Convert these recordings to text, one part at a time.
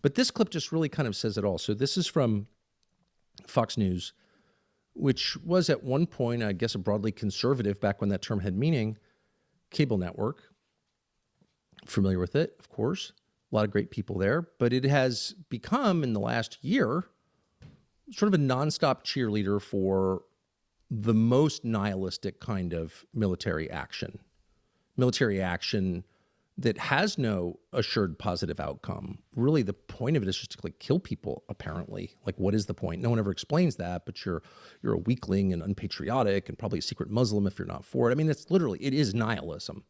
But this clip just really kind of says it all. So this is from Fox News, which was at one point, I guess, a broadly conservative, back when that term had meaning, cable network. Familiar with it, of course. A lot of great people there. But it has become, in the last year, sort of a nonstop cheerleader for the most nihilistic kind of military action. Military action that has no assured positive outcome. Really, the point of it is just to like kill people, apparently. Like, what is the point? No one ever explains that, but you're a weakling and unpatriotic and probably a secret Muslim if you're not for it. I mean, it is nihilism.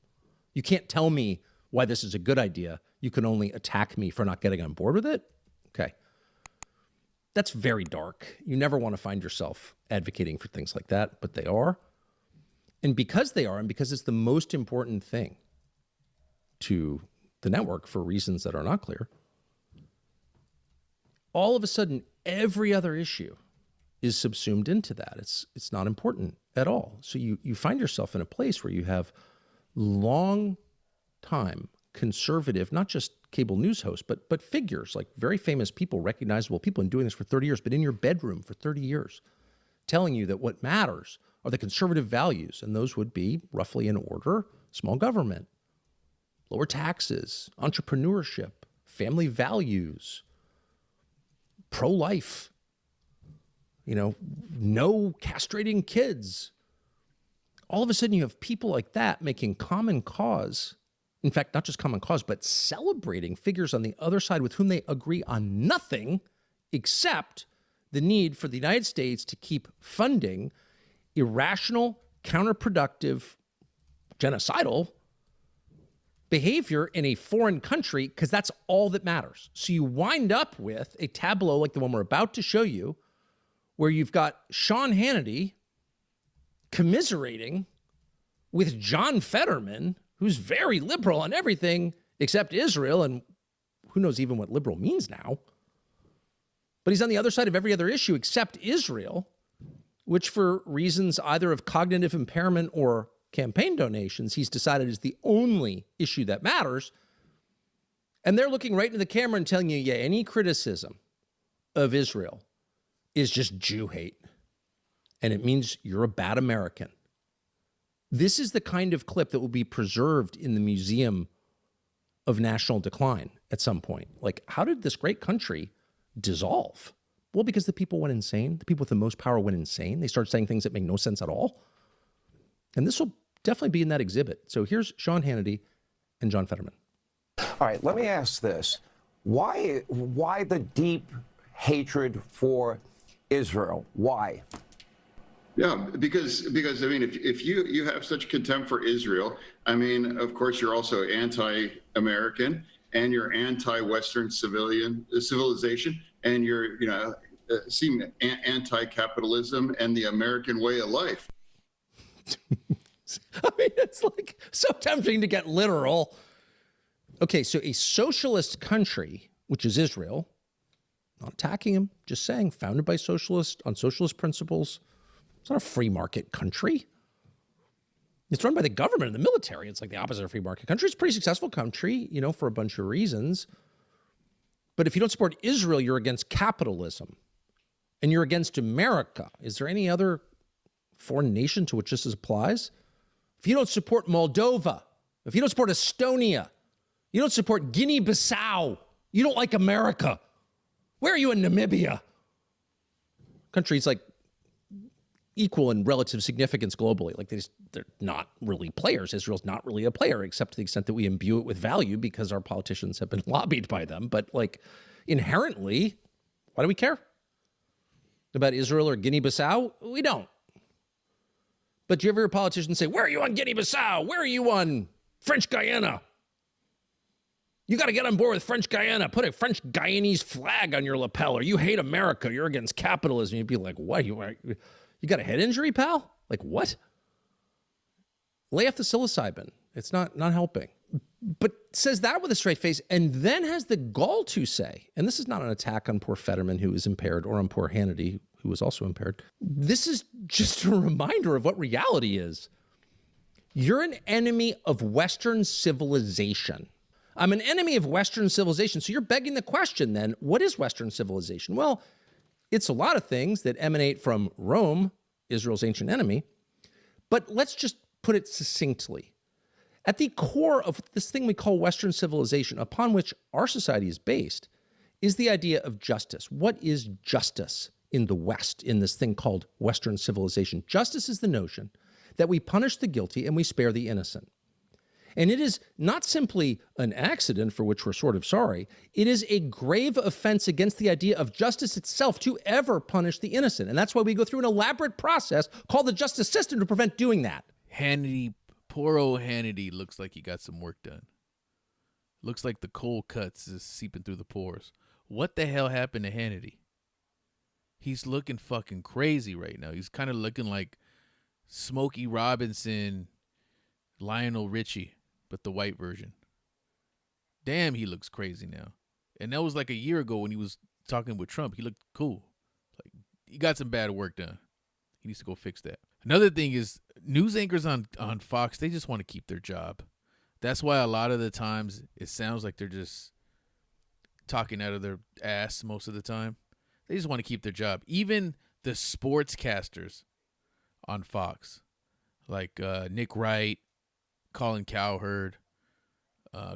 You can't tell me why this is a good idea. You can only attack me for not getting on board with it. Okay. That's very dark. You never want to find yourself advocating for things like that, but they are. And because they are, and because it's the most important thing to the network for reasons that are not clear, all of a sudden, every other issue is subsumed into that. It's not important at all. So you find yourself in a place where you have long time conservative, not just cable news hosts, but figures like very famous people, recognizable people, and doing this for 30 years, but in your bedroom for 30 years, telling you that what matters are the conservative values. And those would be, roughly in order, small government, lower taxes, entrepreneurship, family values, pro-life, no castrating kids. All of a sudden you have people like that making common cause. In fact, not just common cause, but celebrating figures on the other side with whom they agree on nothing except the need for the United States to keep funding irrational, counterproductive, genocidal behavior in a foreign country, because that's all that matters. So you wind up with a tableau like the one we're about to show you, where you've got Sean Hannity commiserating with John Fetterman, who's very liberal on everything except Israel, and who knows even what liberal means now. But he's on the other side of every other issue except Israel, which for reasons either of cognitive impairment or campaign donations, he's decided is the only issue that matters. And they're looking right into the camera and telling you, yeah, any criticism of Israel is just Jew hate. And it means you're a bad American. This is the kind of clip that will be preserved in the Museum of National Decline at some point. Like, how did this great country dissolve? Well, because the people went insane. The people with the most power went insane. They started saying things that make no sense at all. And this will definitely be in that exhibit. So here's Sean Hannity and John Fetterman. All right, let me ask this. Why the deep hatred for Israel? Why? Yeah, because I mean, if you have such contempt for Israel, I mean, of course, you're also anti-American and you're anti-Western civilization, and you're seem anti-capitalism and the American way of life. I mean, it's like so tempting to get literal. Okay, so a socialist country, which is Israel, not attacking him, just saying, founded by socialists on socialist principles. It's not a free market country. It's run by the government and the military. It's like the opposite of a free market country. It's a pretty successful country, for a bunch of reasons. But if you don't support Israel, you're against capitalism. And you're against America. Is there any other foreign nation to which this applies? If you don't support Moldova, if you don't support Estonia, you don't support Guinea-Bissau, you don't like America. Where are you in Namibia? Countries like equal in relative significance globally. Like they're not really players. Israel's not really a player, except to the extent that we imbue it with value because our politicians have been lobbied by them. But like inherently, why do we care about Israel or Guinea-Bissau? We don't. But do you ever hear a politician say, where are you on Guinea-Bissau? Where are you on French Guyana? You got to get on board with French Guyana. Put a French Guyanese flag on your lapel, or you hate America. You're against capitalism. You'd be like, what? You got a head injury, pal? Like, what? Lay off the psilocybin. It's not helping. But says that with a straight face, and then has the gall to say, and this is not an attack on poor Fetterman, who is impaired, or on poor Hannity, who was also impaired. This is just a reminder of what reality is. You're an enemy of Western civilization. I'm an enemy of Western civilization. So you're begging the question then, what is Western civilization? Well, it's a lot of things that emanate from Rome, Israel's ancient enemy. But let's just put it succinctly. At the core of this thing we call Western civilization, upon which our society is based, is the idea of justice. What is justice in the West, in this thing called Western civilization? Justice is the notion that we punish the guilty and we spare the innocent. And it is not simply an accident for which we're sort of sorry. It is a grave offense against the idea of justice itself to ever punish the innocent. And that's why we go through an elaborate process called the justice system to prevent doing that. Hannity, poor old Hannity looks like he got some work done. Looks like the cold cuts is seeping through the pores. What the hell happened to Hannity? He's looking fucking crazy right now. He's kind of looking like Smokey Robinson, Lionel Richie, but the white version. Damn, he looks crazy now. And that was like a year ago when he was talking with Trump. He looked cool. Like, he got some bad work done. He needs to go fix that. Another thing is news anchors on Fox, they just want to keep their job. That's why a lot of the times it sounds like they're just talking out of their ass most of the time. They just want to keep their job. Even the sportscasters on Fox, like Nick Wright, Colin Cowherd,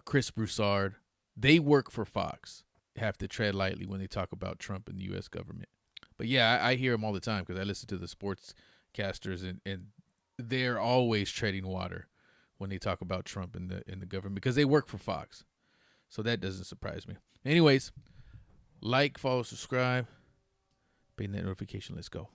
Chris Broussard, they work for Fox. Have to tread lightly when they talk about Trump and the U.S. government. But yeah, I hear them all the time because I listen to the sportscasters, and they're always treading water when they talk about Trump and the government because they work for Fox. So that doesn't surprise me. Anyways, like, follow, subscribe, pay that notification. Let's go.